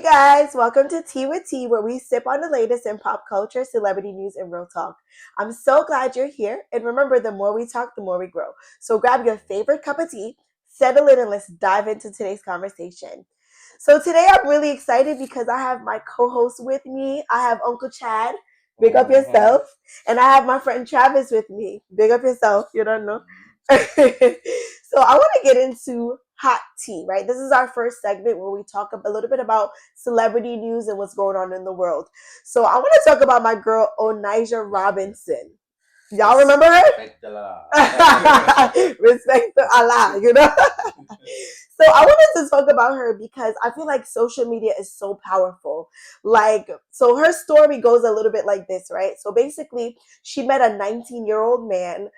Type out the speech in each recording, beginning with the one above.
guys, welcome to Tea with Tea, where we sip on the latest in pop culture, celebrity news, and real talk. I'm so glad you're here, and remember, the more we talk, the more we grow. So grab your favorite cup of tea, settle in, and let's dive into today's conversation. So today I'm really excited because I have my co-host with me. I have Uncle Chad, big up yourself, and I have my friend Travis with me. Big up yourself, you don't know. So I want to get into hot tea, right? This is our first segment where we talk a little bit about celebrity news and what's going on in the world. So I want to talk about my girl Onija Robinson. Y'all remember her? Respect to Allah, you know? So I wanted to talk about her because I feel like social media is so powerful. So her story goes a little bit like this, right? So basically, she met a 19-year-old man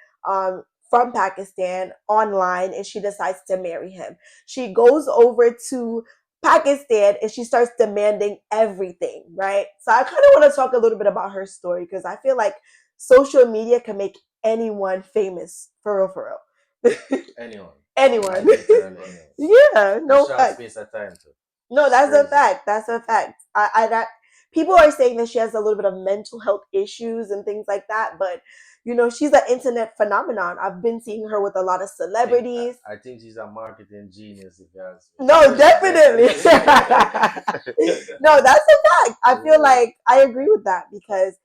from Pakistan online, and she decides to marry him. She goes over to Pakistan and she starts demanding everything, right? So I kind of want to talk a little bit about her story because I feel like social media can make anyone famous, for real, for real. Anyone. Yeah, no fact. No, that's a fact. That's a fact. People are saying that she has a little bit of mental health issues and things like that, but she's an internet phenomenon. I've been seeing her with a lot of celebrities. I think she's a marketing genius. No, definitely. No, that's a fact. I feel like I agree with that because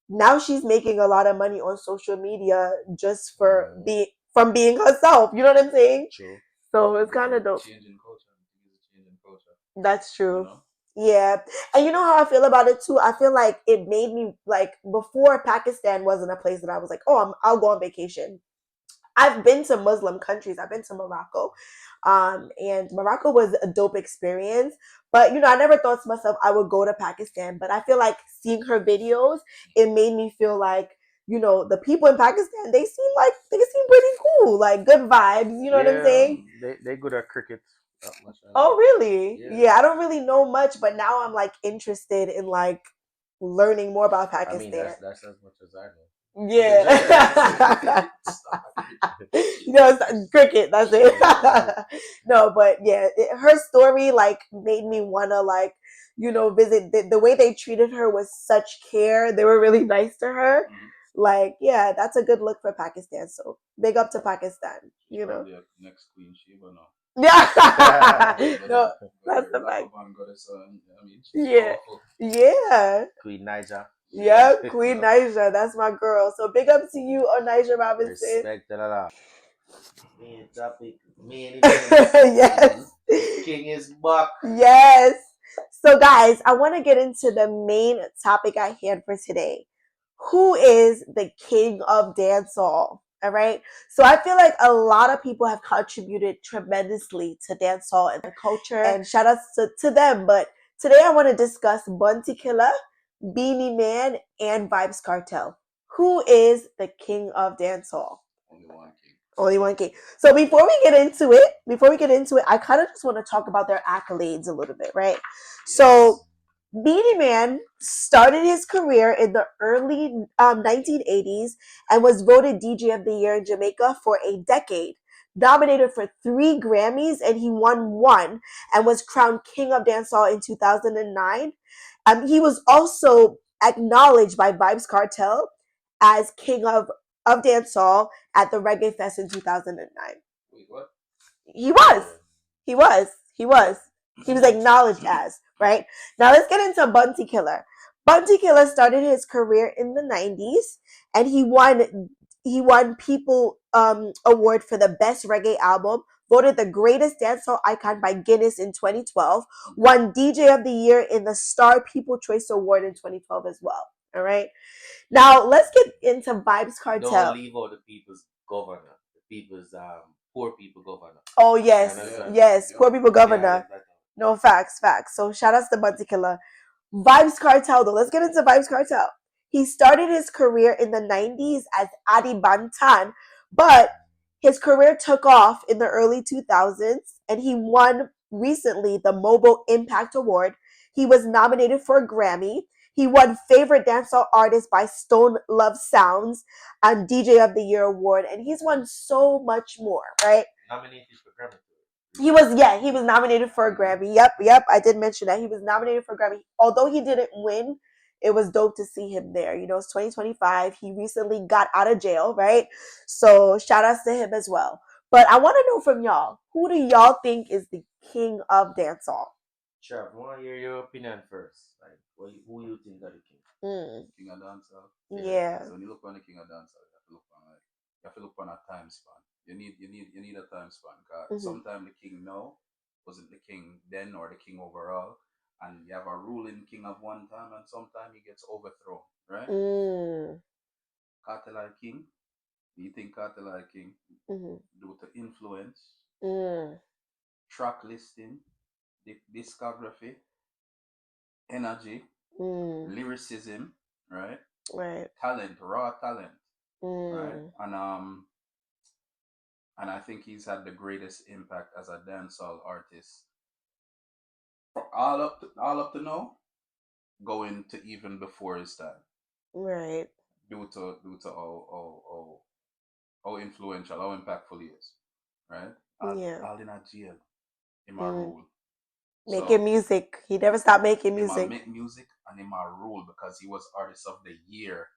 now she's making a lot of money on social media just for from being herself. You know what I'm saying? True. So it's kind of dope. Changing culture. That's true. Yeah. And you know how I feel about it too? I feel like it made me like before Pakistan wasn't a place that I was like, oh, I'll go on vacation. I've been to Muslim countries. I've been to Morocco. And Morocco was a dope experience. But I never thought to myself I would go to Pakistan. But I feel like seeing her videos, it made me feel like, the people in Pakistan, they seem pretty cool, like good vibes. You know what I'm saying? They good at cricket. Oh, really? Yeah, I don't really know much, but now I'm like interested in like learning more about Pakistan. I mean, that's as much as I know. Yeah. It's cricket, that's it. No, but yeah, her story like made me wanna like, visit. The way they treated her was such care. They were really nice to her. Like, yeah, that's a good look for Pakistan. So big up to Pakistan. Probably a next Queen Sheba now. Yeah. No, that's the fact. Yeah. Powerful. Yeah. Queen Niger. Yeah, Queen Naija, that's my girl. So big up to you, Onija Robinson. Respect the la. Main topic. Yes. King is back. Yes. So guys, I want to get into the main topic at hand for today. Who is the king of dancehall? All right. So I feel like a lot of people have contributed tremendously to dancehall and the culture, and shout outs to them. But today I want to discuss Bunty Killer, Beenie Man, and Vybz Kartel. Who is the king of dancehall? Only one king. So before we get into it, I kind of just want to talk about their accolades a little bit, right? Yes. So Beenie Man started his career in the early 1980s and was voted DJ of the Year in Jamaica for a decade. Nominated for 3 Grammys, and he won 1 and was crowned King of Dancehall in 2009. He was also acknowledged by Vybz Kartel as King of Dancehall at the Reggae Fest in 2009. Wait, what? He was acknowledged as, right? Now let's get into Bunty Killer. Bunty Killer started his career in the 90s, and he won People Award for the Best Reggae Album, voted the greatest dancehall icon by Guinness in 2012, won DJ of the Year in the Star People Choice Award in 2012 as well. All right. Now let's get into Vybz Kartel. Don't leave out the people's governor, the people's poor people governor. Oh yes, yes, poor people governor. No, facts. So shout outs to Bunty Killer. Vybz Kartel though. Let's get into Vybz Kartel. He started his career in the 90s as Adi Bantan, but his career took off in the early 2000s, and he won recently the Mobile Impact Award. He was nominated for a Grammy. He won Favorite Dancehall Artist by Stone Love Sounds and DJ of the Year award, and he's won so much more, right? Nominated for Grammy. He was nominated for a Grammy. Yep. I did mention that he was nominated for a Grammy. Although he didn't win, it was dope to see him there. You know, it's 2025. He recently got out of jail, right? So shout outs to him as well. But I want to know from y'all, who do y'all think is the king of dancehall? Trav, I want to hear your opinion first. Like, who you think are the king? King of Dancehall. Yeah. So when you look on the King of Dancehall, you have to look on a time span. You need a time span. Cause sometimes the king now wasn't the king then or the king overall, and you have a ruling king of one time, and sometimes he gets overthrown, right? Kartel are king. Do you think Kartel are king due to influence, track listing, discography, energy, lyricism, right? Right. Talent, raw talent, right? And I think he's had the greatest impact as a dancehall artist. All up to now, going to even before his time. Right. Due to how influential, how impactful he is. Right? All in a jail in my rule. Making music. He never stopped making He music. make music and in my rule because he was artist of the year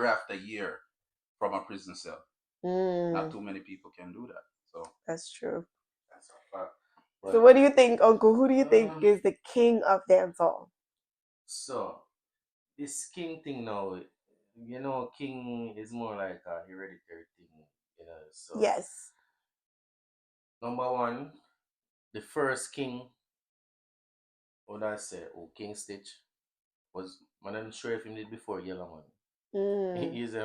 after year from a prison cell. Not too many people can do that. So that's true. that's a fact. So what do you think, Uncle? Who do you think is the king of dancehall? So this king thing now, you know, king is more like a hereditary thing, you know. So yes. Number one, the first king, what I say, King Stitch, was I'm not sure if he did before Yellow Man. He's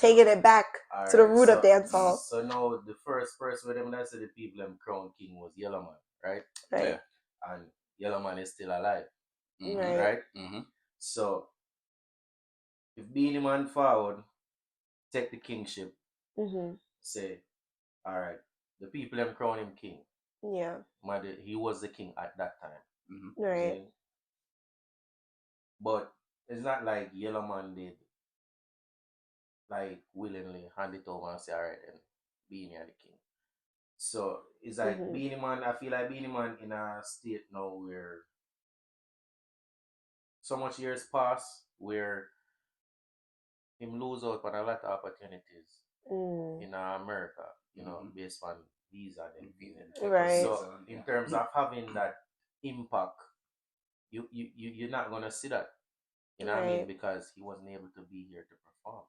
taking it back to the root of dancehall. So now the first person with them that said the people them crown king was Yellow Man, right? Right. And Yellow Man is still alive. Right. So if Beenie Man forward, take the kingship, say, all right, the people them crown him king. Yeah. He was the king at that time. Right. See? But it's not like Yellow Man did like willingly hand it over and say, all right, then Beenie are the king. So it's like Beenie Man, I feel like Beenie Man in a state now where so much years pass where him lose out on a lot of opportunities in America, you know, based on visa and everything. Right. So in terms of having that impact, you're not gonna see that. You know what I mean? Because he wasn't able to be here to perform.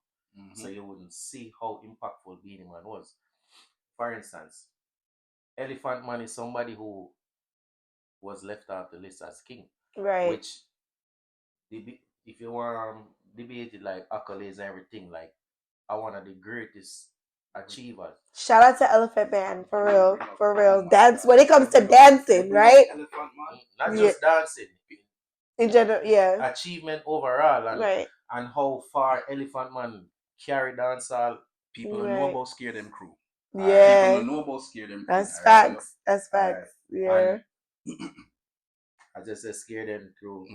So you wouldn't see how impactful Beenie Man was. For instance, Elephant Man is somebody who was left off the list as king. Right. Which, if you want debated like accolades and everything, like are one of the greatest achievers. Shout out to Elephant Man, for real, for real. Dance when it comes to dancing, right? Not just dancing. In general, yeah. Achievement overall, and Right. and how far Elephant Man carry dancehall. People don't know about Scare Them Crew. Yeah. People don't know about Scare Them Crew. That's facts. That's facts. Yeah. I just said Scare Them Crew.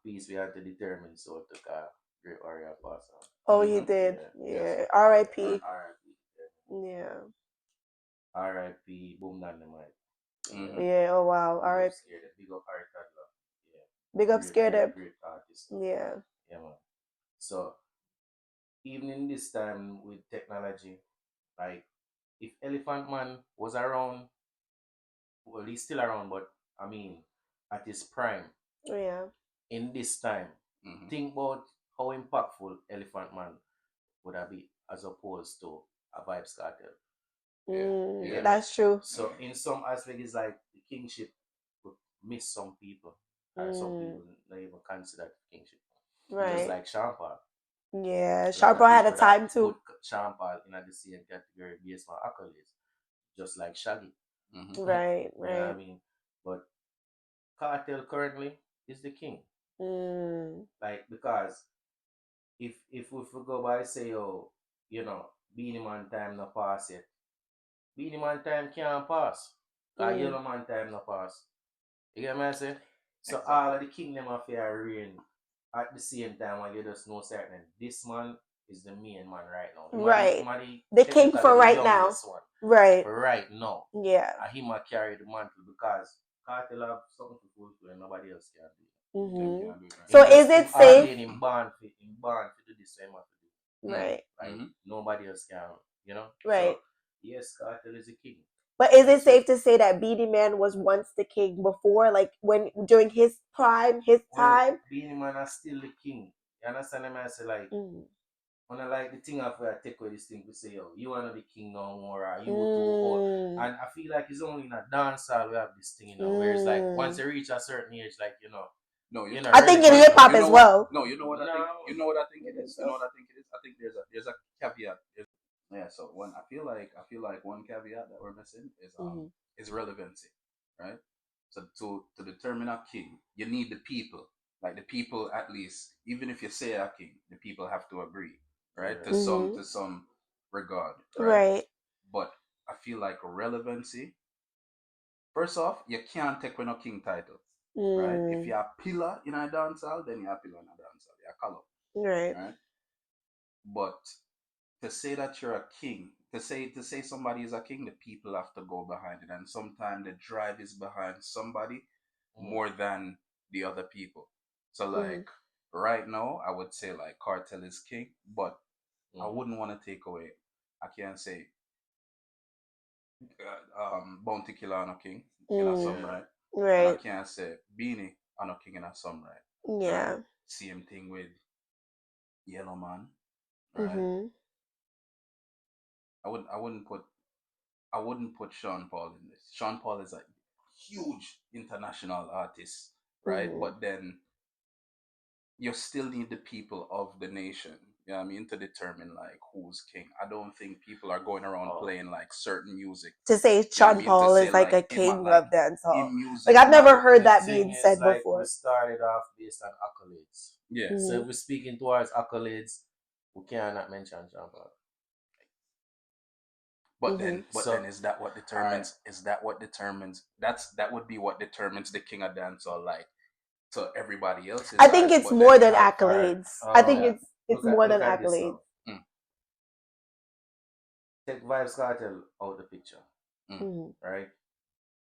Peace we had to determine, so took a great warrior pass on. Oh, he did. Yeah. R.I.P. R.I.P. Yeah. R.I.P. Boom Dynamite. Yeah. Oh wow. R.I.P. Big up Kartel. Yeah. Big up Scare Them. Great artist. Yeah. Yeah, man. So even in this time with technology, like if Elephant Man was around, well, he's still around, but I mean, at his prime. Yeah. In this time, think about how impactful Elephant Man would have been as opposed to a Vybz Kartel. Yeah, that's true. So in some aspect, it's like the kingship would miss some people, or some people not even consider kingship. Right. Just like Sean Paul. Yeah, Sean Paul had a time too. Put Sean Paul in the same category based on accolades, just like Shaggy. Right, right. You know what I mean? But Kartel currently is the king. Like, because if we go by say, oh, you know, Beenie Man time no pass yet. Beenie Man time can't pass. Yellow Man time no pass. You get what I say? So exactly. All of the kingdom of fair reign at the same time, and you just know certain this man is the main man right now. Right. Somebody The king for right now. One. Right. For right now. Yeah. And he might carry the mantle because Kartel have something to fulfill and nobody else can do it. So is it safe? In born to do the same what to do. Right. Like nobody else can, you know? Right. So, yes, Kartel is a king. But is it safe to say that Beenie Man was once the king before, like when during his prime, his time? Beenie Man is still the king. You understand what I say? Like, when I like the thing of where I take away this thing to say, yo, you wanna be king no more, or you too. And I feel like it's only in a dancehall we have this thing, you know, where it's like once you reach a certain age, like, you know. No, you I think in hip hop as well. No, you know what I think. You know what I think it is. You know what I think it is. I think there's a caveat. Yeah. So one, I feel like one caveat that we're missing is relevancy, right? So to determine a king, you need the people. Like the people, at least, even if you say a king, the people have to agree, right? To some regard, right? But I feel like relevancy. First off, you can't take with no king title. Right? If you're a pillar in a dancehall, then you're a pillar in a dancehall. You're a color. Right? But to say that you're a king, to say somebody is a king, the people have to go behind it. And sometimes the drive is behind somebody more than the other people. So like right now, I would say like Kartel is king, but I wouldn't want to take away. I can't say Bounty Killer on a king in a some right. And I can't say Beenie on a king in a some right. Yeah. Right? Same thing with Yellow Man. Right. I wouldn't put Sean Paul in this. Sean Paul is a huge international artist, right? But then you still need the people of the nation, you know what I mean, to determine like who's king. I don't think people are going around playing like certain music to say Sean Paul is like a king of dancehall. Music, like I've never heard that being said before. We started off based on accolades. Yeah. So if we're speaking towards accolades, we cannot mention Sean Paul. But then is that what determines? Is that what determines? That would be what determines the king of dancehall, like to everybody else. I think it's more than accolades. I think it's more than accolades. Take Vybz Kartel out the picture, right?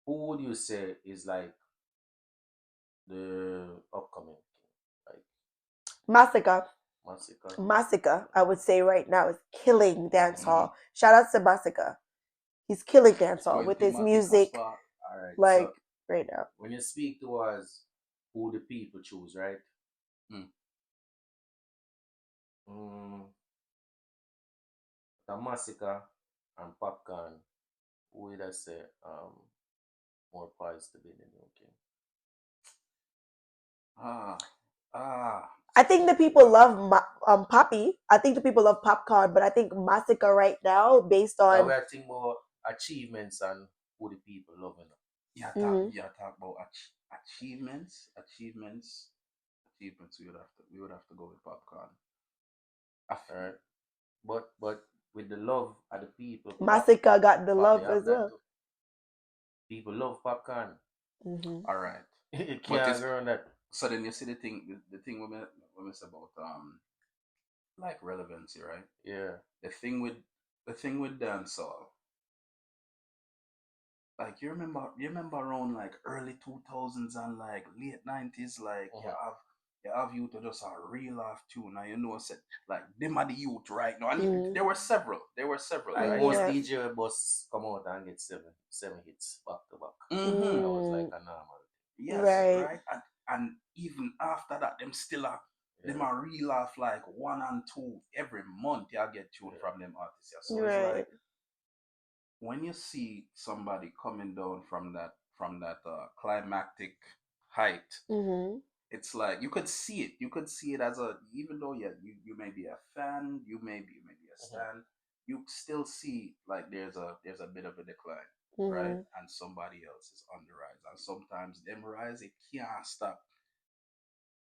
Who would you say is like the upcoming king? Like Massacre, I would say right now is killing dancehall. Shout out to Massacre. He's killing dancehall with his music. Like so right now. When you speak towards who the people choose, right? The Massacre and Popcorn, who would I say more poised to be the new king? I think the people love Poppy. I think the people love Popcorn, but I think Massacre right now, based on we're talking about achievements and who the people love. Yeah, talk about achievements. We would have to go with Popcorn. Alright. But with the love of the people, Massacre got the love as well. People love Popcorn. All right. It can't go on that. So then you see the thing we say about like relevancy, right? Yeah. The thing with dancehall. Like you remember around like early 2000s and like late 90s, like you have you to just a real off tune. Now you know said like them are the youth right now. And there were several. Like most DJ bus come out and get seven hits back to back. That was like a normal. Yes, right. And even after that, them still are them are real off like 1 and 2 every month. You get tune from them artists. So it's like when you see somebody coming down from that climactic height, it's like you could see it. You could see it as a even though you may be a fan, you may be a stan, you still see like there's a bit of a decline. Right, and somebody else is on the rise, and sometimes them rise it can't stop,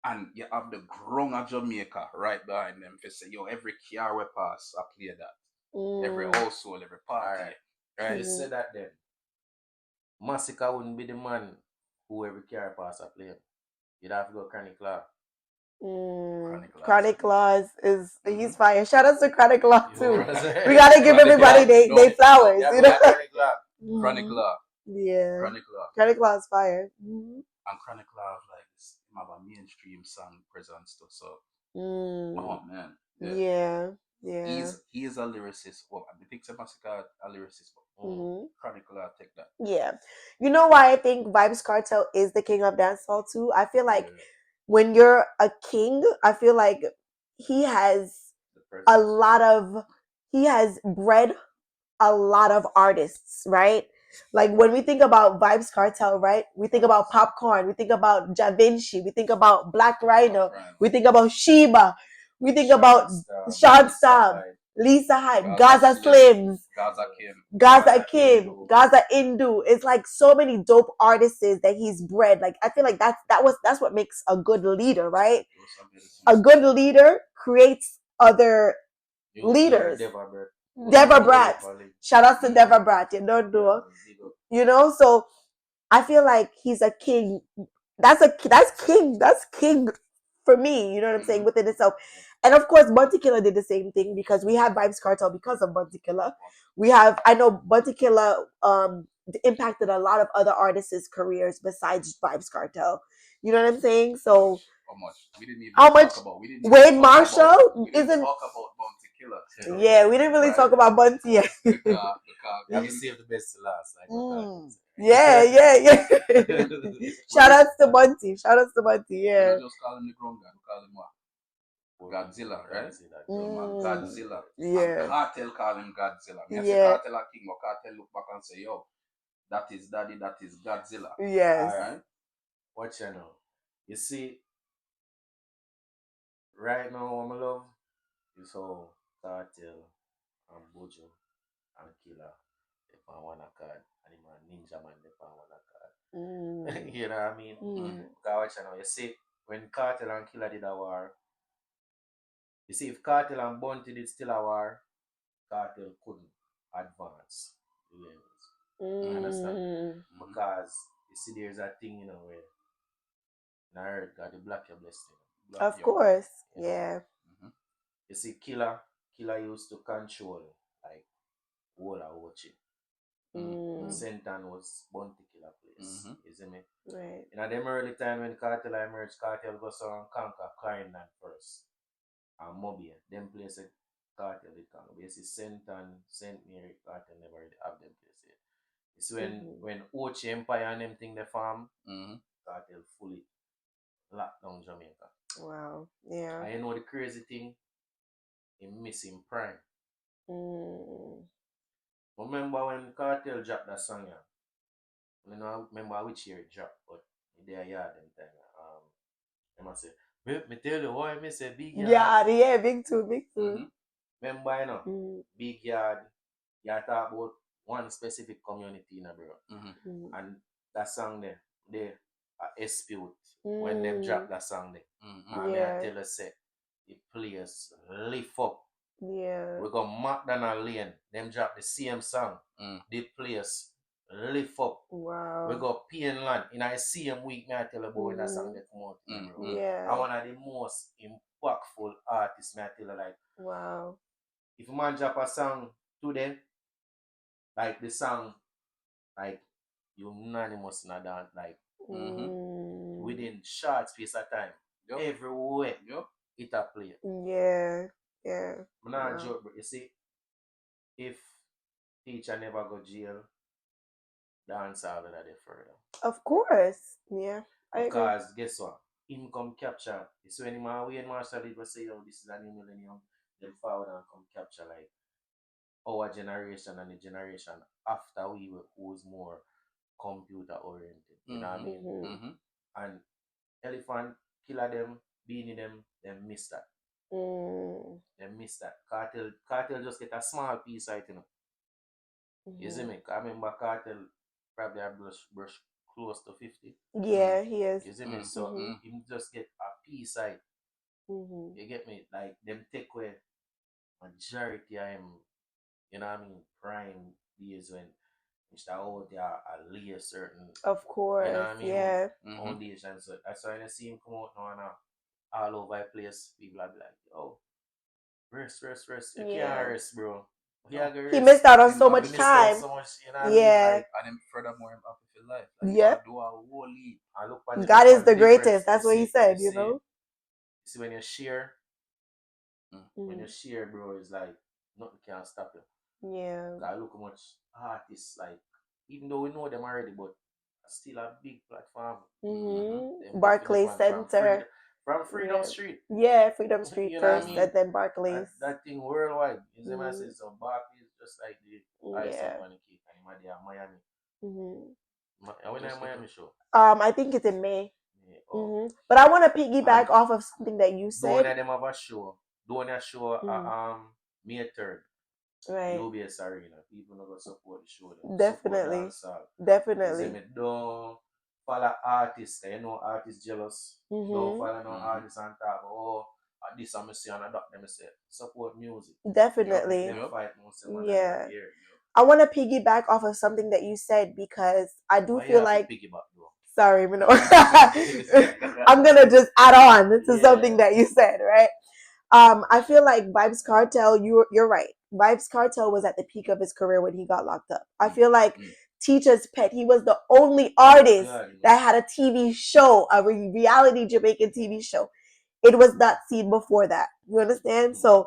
and you have the grown of Jamaica right behind them. If you say, yo, every car we pass, I play that. Every household, every party. Right? You say that then. Massacre wouldn't be the man who every car pass I play. You'd have to go Chronic Law. Chronic Laws is he's fire. Shout out to Chronic Law too. Right. We gotta give everybody they flowers. Yeah, You know. Chronic Law. Yeah. Chronic Law. Chronic Law is fire. And Chronic Law like have a mainstream song presence too. So oh man. Yeah. Yeah. He is a lyricist. Well, I think Sebastian a lyricist, but Chronic Law take that. Yeah. You know why I think Vybz Kartel is the king of dancehall too? I feel like when you're a king, I feel like he has he has bred a lot of artists, right? Like when we think about Vybz Kartel, right? We think about Popcorn, we think about Ja Vinci, we think about Black Rhino, we think about Sheba, we think about Sean Stab, Lisa Hyde, Gaza Slims, Gaza Kim, Gaza Indu. It's like so many dope artists that he's bred. Like I feel like that's what makes a good leader, right? A good leader creates other leaders. Deva Brat. Shout out to Deva Brat. You don't know. You know, so I feel like he's a king. That's king. That's king for me. You know what I'm saying? Within itself. And of course, Bunty Killer did the same thing because we have Vybz Kartel because of Bunty Killer. I know Bunty Killer impacted a lot of other artists' careers besides Vybz Kartel. You know what I'm saying? So how much? We didn't even how much? Wade Marshall isn't. Talk about Bunty Killer. Yeah, we didn't really talk about Bunty yet. because You have to save the best to last. Yeah. Shout outs to Bunty. Yeah. Just call him the ground guy. Call him what? Godzilla, right? Godzilla. Yeah. And Kartel call him Godzilla. I say Kartel a king, but Kartel look back and say, yo, that is daddy, that is Godzilla. Yes. Alright? Watch you now. You see, right now, what I love is how Kartel and Bojo and Killer they on one card, and him and Ninja Man they on one card. You know what I mean? Because watch you now. You see, when Kartel and Killer did a war, you see, if Kartel and Bunty did still a war, Kartel couldn't advance. You understand? Because you see, there's a thing, you know, where I heard God, the black your blessing. Of course. Yeah. You see, Killer used to control like whole of Ochi. Sentan was Bunty Killer place. You see me? Right. In them early time when Kartel emerged, Kartel goes on conquer Clarendon first. And Mobile. Them place a Kartel did conquer. But you see Sentan, Saint Mary, Kartel never really have them place yet. It's when Ochi Empire and them thing they farm, Kartel fully locked down Jamaica. Wow. Yeah. And you know the crazy thing? He missing Prime. Remember when Kartel dropped that song? I don't remember which year it dropped, but they yard them time. I must say, me tell you why me say big yard. Yeah, big two. Remember, you know, big yard. You talk about one specific community, you know, bro. And that song there, they dispute when them drop that song there. And I tell you, say, the players lift up. Yeah. We got McDonald Lane. Them drop the same song. The players lift up. Wow. We got Land in the same week. I tell you about that song that come out. Yeah. And one of the most impactful artists. I tell you, like, wow. If a man drop a song today, like the song, like unanimous in that, like within short space of time, everywhere it a play. Yeah. I'm not joke, but you see, if teacher never go jail, dancehall would have there further. Of course. Yeah. Because guess what? Income capture. It's when Wayne Marshall did say, oh, this is a new millennium, then forward and come capture like our generation and the generation after we were who's more computer oriented. You know what I mean? And Elephant, Killer them, Beenie them miss that. They miss that. Kartel just get a small piece of it, you know. You see me? I remember Kartel probably a brush close to 50. Yeah, he is. You see me? So him just get a piece of it. You get me? Like them take away majority of him, you know what I mean, prime years when Mr. out there lay a certain, of course, you know what I mean, yeah, foundation. So that's why I see him come out now and all over the place. People are like, oh, rest, rest, rest. You can't rest, bro. He No. had to He rest. missed out on Him so have much to Missed out time. so much, you know what I mean? Yeah. Like, And then furthermore, him have to feel life. Like, Yep. do a whole leap. I look at it God up is on the difference. greatest. That's what he said, you know? You see, when you share, when you Mm. share, bro, it's like nothing can stop you. Yeah. I look how much artists, like, even though we know them already, but still a big platform. Them Barclays different Center. from Freedom Yeah. Street. Yeah, Freedom Street You know what I first, mean? and then Barclays. That thing worldwide. You see, I say, Mhm. so Barclays just like the icing Yeah. on the cake, and they are Miami. Mhm. When I Miami show. I think it's in May. Yeah, oh. But I want to piggyback And off of something that you don't said. them have a show. Don't a show May 3rd. Right. UBS Arena. People not gonna support the show. Them. Definitely. Support dancehall. Definitely. Me don't follow artists. You know artists jealous. Don't follow no artists on top. Oh, this I'm see and I doc them say support music. Definitely. Them fight most of Yeah. here. I want to piggyback off of something that you said because I do Why you feel have to like. piggyback though? Sorry, you know. I'm gonna just add on to something that you said, right? I feel like Vybz Kartel. You're right. Vybz Kartel was at the peak of his career when he got locked up. I feel like Teacher's Pet. He was the only artist that had a TV show, a reality Jamaican TV show. It was not seen before that. You understand? So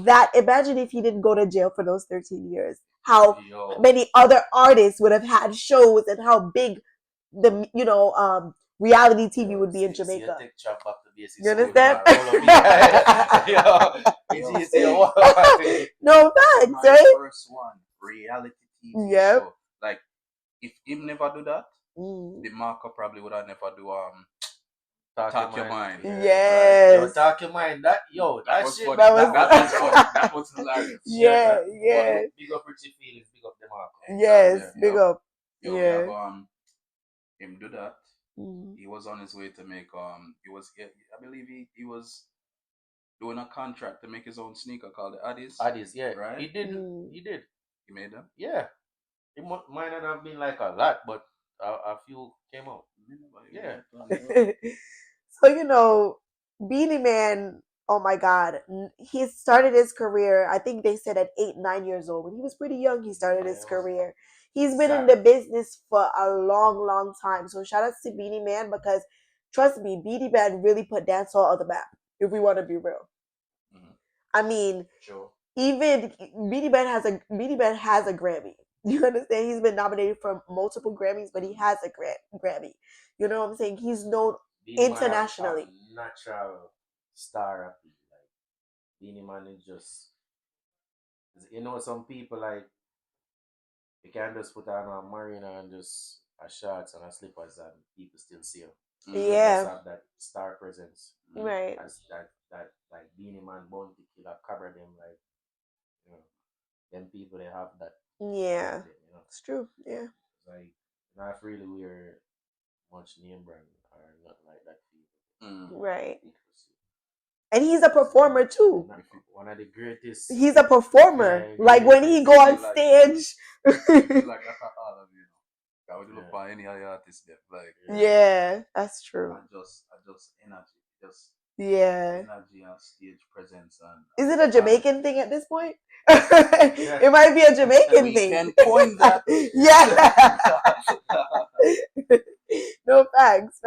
that imagine if he didn't go to jail for those 13 years. How many other artists would have had shows and how big the reality TV would be in Jamaica. You understand? No facts, My right? first one, reality TV show. Like, if him never do that, the marker probably would have never do Talk Your Mind. Yes. Yo, Talk Your Mind. That was shit. funny. That was funny. That was hilarious. Yeah. Big up Richie Feelings. Big up them all. Yes. Big up. Yo, we have him do that. Mm. He was on his way to make I believe he was doing a contract to make his own sneaker called the Addies, yeah. Right? He did. He did. He made them? Yeah. It might not have been like a lot, but a few came out. Yeah. So, Beanie Man, oh my God, he started his career, I think they said at 8, 9 years old. When he was pretty young, he started his career. He's been in the business for a long, long time. So shout out to Beanie Man because trust me, Beanie Man really put dancehall on the map, if we want to be real. I mean, even Beanie Man has a Grammy. You understand? He's been nominated for multiple Grammys, but he has a Grammy. You know what I'm saying? He's known internationally. Beenie Man natural star appeal. Like Beenie Man is just, some people like you can just put on a marina and just a shorts and a slippers and people still see him. Yeah. Just have that star presence. Right. As that like Beenie Man, Bounty Killer, cover them like them people they have that. Yeah. It's true. Yeah. Like not really wear much name brand or nothing like that. Right. And he's a performer too. One of the greatest. He's a performer. Yeah, like when he go on stage. I feel like that's all of I would look for any other artist there. Like yeah, that's true. I just energy. Just energy and stage presence and is it a Jamaican thing at this point? It might be a Jamaican thing. We can coin that. Yeah. No, facts.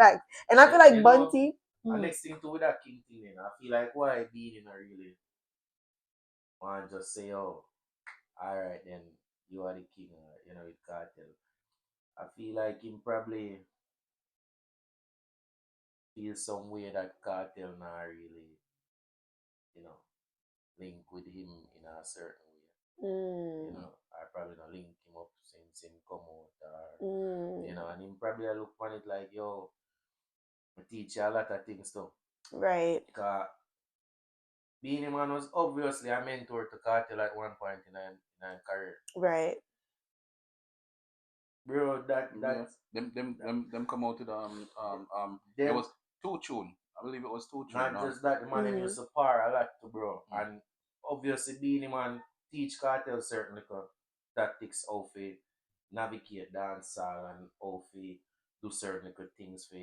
And I feel like Bunty. And next thing to with that king thing, I feel like why Beenie not really want to just say, oh, alright then, you are the king, with Kartel. I feel like him probably feel some way that Kartel not really, link with him in a certain way. I probably not link him up since him come out or and him probably look on it like, yo, I teach you a lot of things too. Right. Because Beenie Man was obviously a mentor to Kartel at one point in our career. Right. Bro, them come out to the there was 2 tune. I believe it was 2 tune. Not just that, the man used to par a lot to bro. And obviously Beenie Man teach Kartel certain little tactics how to navigate dancehall and how to do certain little things for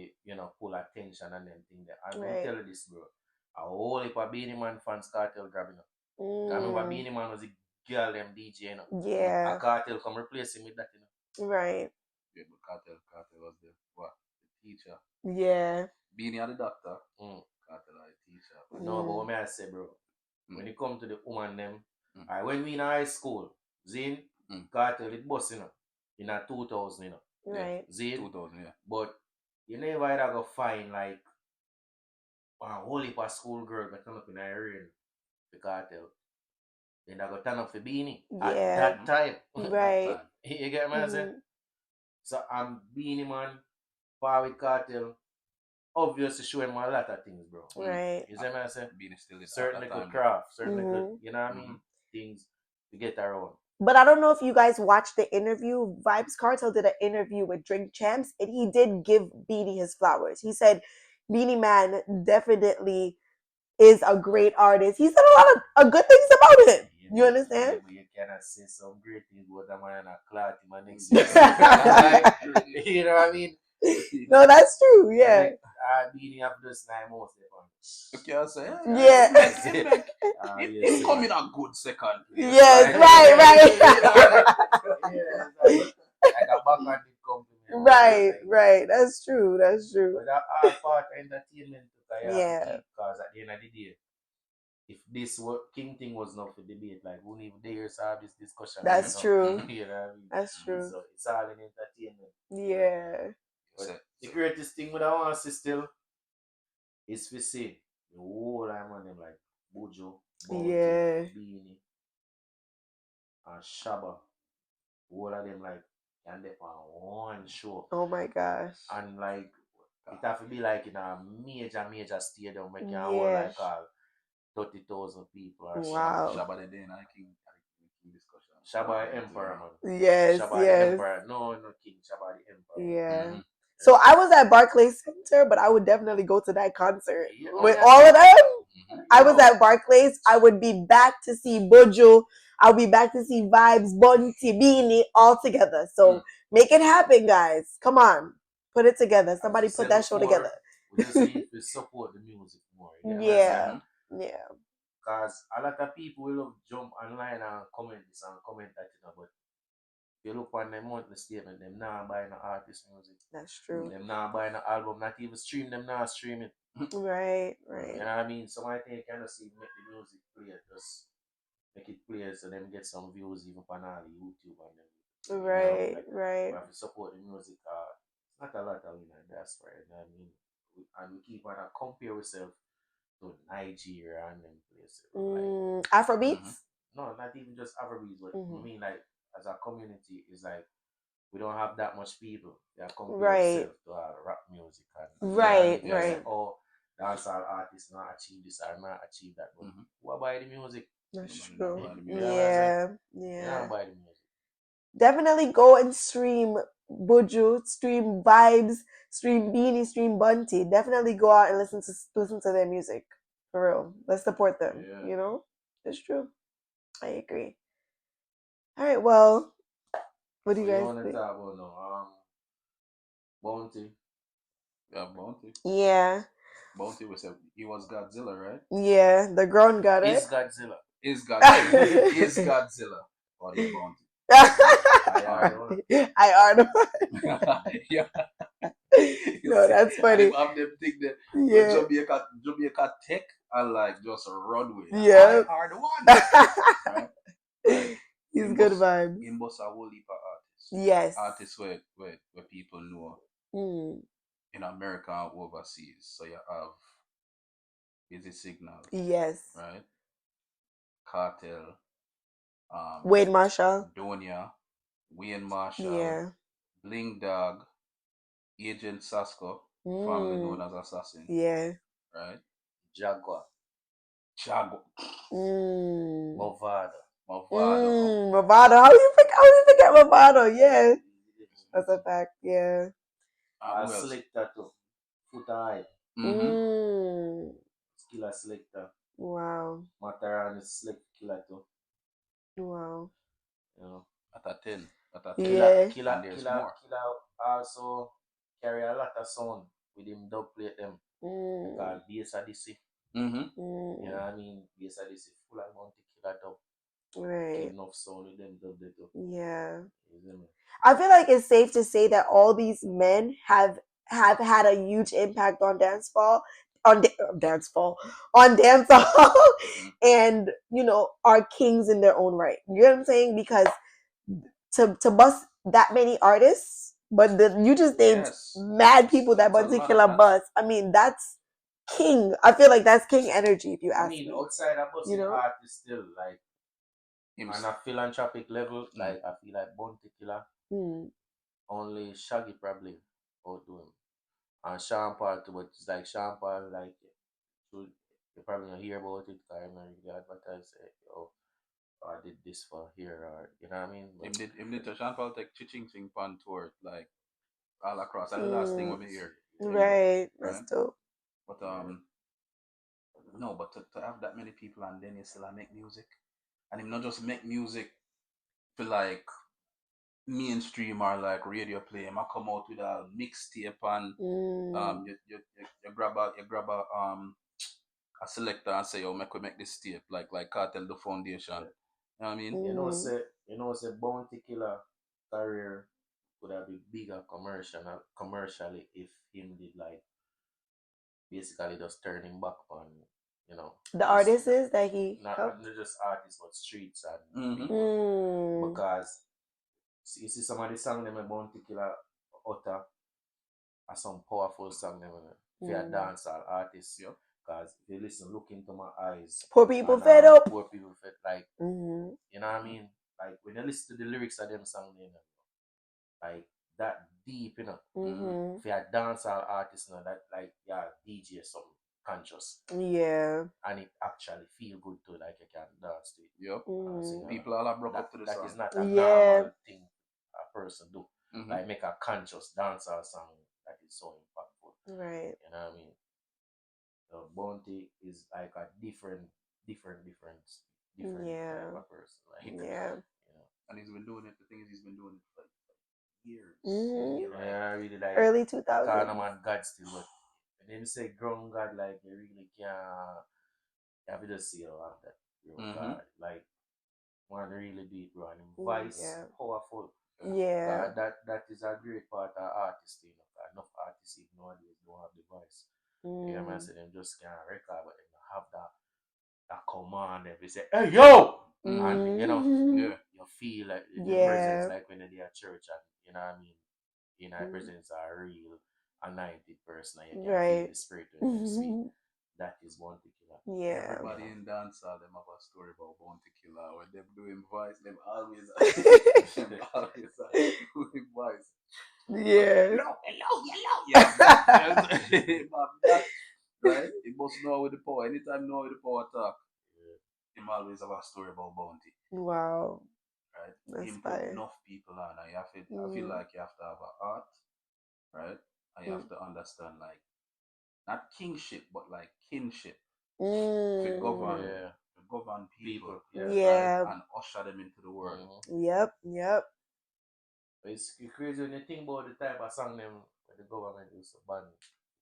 pull attention and them thing there. And I tell you this, bro. a whole heap of Beenie Man fans Kartel grabbing up. I remember Beenie Man was a girl them DJ, you know. Yeah. A Kartel come replace him with that, you know. Right. Yeah, but Kartel was the what? The teacher. Yeah. Beenie are the doctor. Kartel are the teacher. No, but what may I say, bro? When it come to the woman them, when we in high school, Zin, Kartel it bust, you know, in a 2000, you know. Right. Zin, 2000, yeah. but you never ever go find like a whole heap of school girl that turn up in a rain the Kartel. Then I go turn up for Beenie at that time. Right. You get what I'm saying? So I'm Beenie Man, power with Kartel. Obviously show him a lot of things, bro. Right. You see what I'm saying? Beenie still is Certain little craft, certain little, you know what I mean? Things to get around. But I don't know if you guys watched the interview. Vybz Kartel did an interview with Drink Champs, and he did give Beenie his flowers. He said Beenie Man definitely is a great artist. He said a lot of good things about him. Yeah, You understand? Yeah, but you cannot say some great things about that man and a clot in my next year. You know what I mean? No, that's true. Yeah. Beenie have this 9 months. Okay, I say, Yeah. He come in a good second place. Yes, right. Like a backhand compliment. Right. That's true. But that all part of entertainment Yeah. because at the end of the day, if this King thing was not for debate, like we wouldn't even dare to have this discussion. That's true. You know what I mean? That's true. So it's all in entertainment. Yeah. But the greatest thing with I want to see still is to see the whole time on them like Bojo, Bounty, Beenie, and Shabba. All of them like can they on one show. Oh my gosh. And like it have to be like in a major stadium where can hold like 30,000 people or wow. Shabba the day and I King discussion. Shabba Emperor, man. Yes, Shabba the Emperor. No King. Shabba the Emperor. Yeah. So I was at Barclays Center, but I would definitely go to that concert with all of them. I was at Barclays. I would be back to see Bojo. I'll be back to see Vybz, Bounty, Beenie all together. So make it happen, guys. Come on, put it together. Somebody put that show together. We just need to support the music more. Yeah. Because a lot of people will jump online and comment this and comment that, you know, but you look on them monthly statement, them not buying the artist music. That's true. Them not buying the album, not even stream them, not stream it. Right. You know what I mean? So I think kind of see make the music play, just make it play so them get some views even on all the YouTube and them. Right. We have to support the music. It's not a lot of that's right. You know what I mean? And we keep on compare ourselves to Nigeria and them places. Afrobeats? No, not even just Afrobeats, but I mean like as a community is like we don't have that much people that compare themselves to rap music and right. Like, oh, dancehall artists not achieve this or not achieve that, but what about the music? That's true. Yeah. Yeah. Buy the music. Definitely go and stream Buju, stream Vybz, stream Beenie, stream Bounty. Definitely go out and listen to their music. For real. Let's support them. You know? It's true. I agree. All right, well, what do you guys think? Talk about now? Bounty. Yeah, Bounty. Yeah. Bounty he was Godzilla, right? Yeah, the grown god, right? Is Godzilla. Is Godzilla. Is Godzilla. Or the Bounty. I are the one. Yeah. No, that's funny. I'm them think that Jamaica Tech and like just a runway. Yeah. I are the one. Right? Like, he's good vibes. In Boss a whole heap of artists. Yes. Artists where people know in America and overseas. So you have Busy Signal. Yes. Right? Kartel. Wayne Marshall. Donia. Wayne Marshall. Yeah. Bling Dog. Agent Sasko. Formerly known as Assassin. Yeah. Right? Jaguar. Movado. Movado. How you forget Movado? Yeah. That's a fact. Yeah. Selector too. Foot high. Killer Selector. Wow. Mataran is Select Killer too. Wow. You know. At a 10. Killer also carry a lot of sound with him dub plate them. Called bass a DC. Mm-hmm. You know what I mean? Yes, I just full I want to kill that up. Right. Kill enough sound with them dub that up. Yeah. You see me? I feel like it's safe to say that all these men have had a huge impact on dancehall, dancehall, on dancehall, Mm-hmm. and are kings in their own right. You know what I'm saying? Because to bust that many artists, but you just named Yes. mad people that It's a Bunty lot of Killer that's bust. I mean, that's king. I feel like that's king energy, if you I ask mean, me. outside of You busting know? artists still like him. on a philanthropic level, Mm. like I feel like Bounty Killer, Mm. only Shaggy probably outdo him. And Sean Paul too, but it's like Sean Paul like you probably don't hear about it because I'm not really advertise say, yo, I did this for here or you know what I mean? But Him did Sean Paul take Chiching Ching Pan tour like all across. That's the last thing Mm. when we hear him do, Right. That's right? dope. But no, but to have that many people and then you still make music, and him not just make music for like mainstream or like radio play. Him I come out with a mixtape and Mm. you grab a selector and say, "Oh, make this tape like Cartel the Foundation." yeah. You know what I mean? Mm. You know say Bounty Killer career would have been bigger commercially if him did like basically just turning back on, you know, The this artist is that he not helped. just artists but streets and Mm-hmm. people Mm. because you see some of the song them about Killer utter are some powerful song them for a Mm. dancehall artist. Yep. Because if you listen, look into my eyes Poor people and fed up. poor people feel like Mm-hmm. you know what I mean. Like when you listen to the lyrics of them song, like that deep, you know. Mm-hmm. Mm-hmm. For a dancehall artist, you know, that like yeah, DJ something conscious Yeah. and it actually feel good too, like you can dance to it Yep. and sing Mm. along. People all have broke That up to the that song. is not a Yeah. normal thing a person do. Mm-hmm. Like make a conscious dancehall song that is so impactful. Right. You know what I mean? So Bounty is like a different type Yeah. of person. Like Yeah. you know. And he's been doing it. The thing is, he's been doing it for like years. Mm-hmm. Year, Yeah, I really like Early calling 2000s. man God still, but when them say ground God, like you really can't. You have to just see how that ground Mm-hmm. God, like one really deep, bro, and him Mm, voice yeah. powerful. Yeah. That is a great part of artist, you know. 'Cause enough artists nowadays don't have the voice. You know what I Mm. say? Them just can't record, but they don't have that command. They say, "Hey yo," Mm-hmm. and you know Mm-hmm. Yeah. you feel like the presence, Yeah. like when they're at church, and you know what I mean. You know, Mm. presence are real anointed person, and you can feel Right. the spirit when them speak. That is one thing, you know. Yeah. You Everybody know. in dancehall, them have a story about Bounty Killer. When them doing voice, them always, them always doing voice. Yeah. Hello. Yeah, that, right? He must know with the power. Anytime you know with the power talk, Yeah. him always have a story about Bounty. Wow. Right? That's Him put fire. enough people on, and I feel Mm. like you have to have a heart, right? And you Mm. have to understand, like, not kingship, but like kinship to Mm. Yeah. govern people, People, yeah. right? Yeah. And usher them into the world. Mm-hmm. Yep. Yep. It's crazy when you think about the type of song them when the government used to ban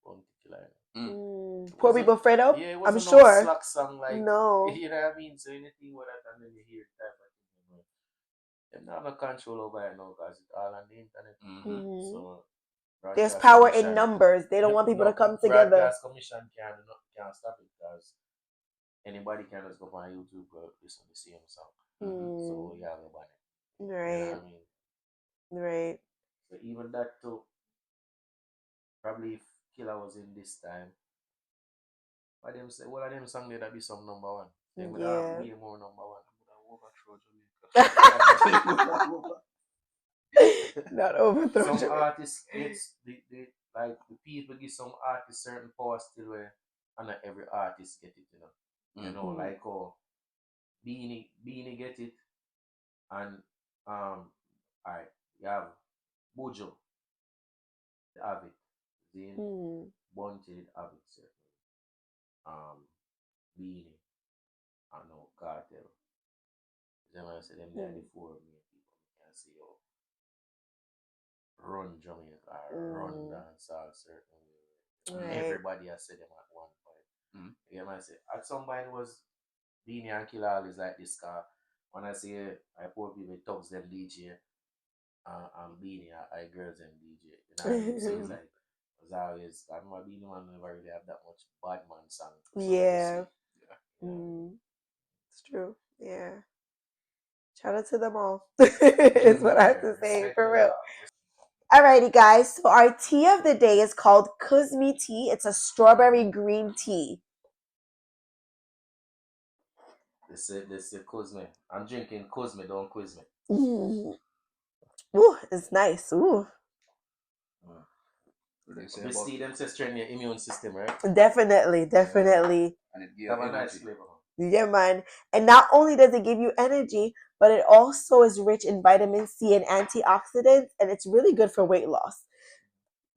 Bounty Killer. Mm. Mm. It Poor wasn't people fed up. yeah, it I'm wasn't no sure. slack song like No. you know what I mean. So anything with that and then you hear the type of thing, you know, them not have no control over it now because it's all on the internet. Mm-hmm. Mm-hmm. So There's broadcast power in commission numbers. They don't want people to no come together. broadcast commission can't stop it because anybody can just go on YouTube go listen to the same song. Mm-hmm. Mm. So you have a ban it. You know Right. what I mean? Right. So even that too, probably if Killer was in this time, but them say well of them song there that be some number one. They would have Yeah. way more number one. Overthrow Jamaica. Not overthrow Some Jamaica. artists gets the like the people give some artists certain power still where and not every artist get it, you know. You Mm. know, Mm. like Beenie get it and alright, you have Bujo, they have it. Then Mm. Bunted have it certainly. Beenie, I know Kartel. Them I say them there Mm. the four main people can see you run Jamaica or run Mm. dancehall certainly. Right. Everybody has said them at one point. Yeah, man. Say at some point was Beenie and Killer is like this car. When I say I poor people thugs them DJ and Beenie I girls them DJ. You know what I mean? So it's like it was always I remember Beenie man never really have that much bad man song. So Yeah. yeah. It's true. Yeah. Shout out to them all. Is what I have to say, for real. Alrighty, guys. So our tea of the day is called Kuzmi tea. It's a strawberry green tea. This is Kuzme. I'm drinking Kuzme, don't quiz me. Ooh, it's nice. Ooh. Obviously, them to strengthen your immune system, right? Definitely. And it gives Have a energy. nice flavor. Yeah, man. And not only does it give you energy, but it also is rich in vitamin C and antioxidants, and it's really good for weight loss.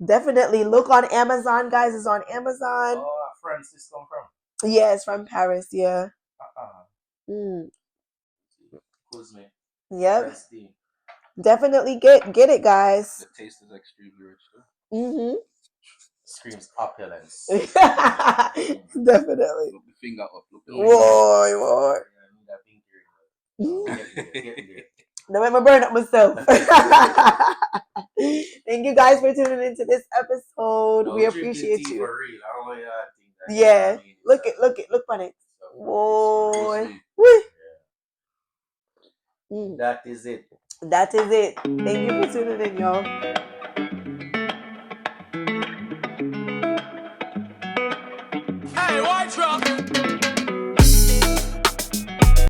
Definitely look on Amazon, guys. It's on Amazon. Oh, France, this come from? Yeah, it's from Paris. Yeah. Kuzme. Yep. Nice tea. Definitely get it, guys. The taste is extremely rich too. Screams opulence. Definitely. Look the finger up. Look the Boy. Get there. Don't make me burn up myself. Thank you guys for tuning into this episode. No, we appreciate you. For real. I don't want y'all to think that. Yeah. You know Look on it. Boy. That is it. That is it. Thank you for tuning in, y'all. Hey, watch out!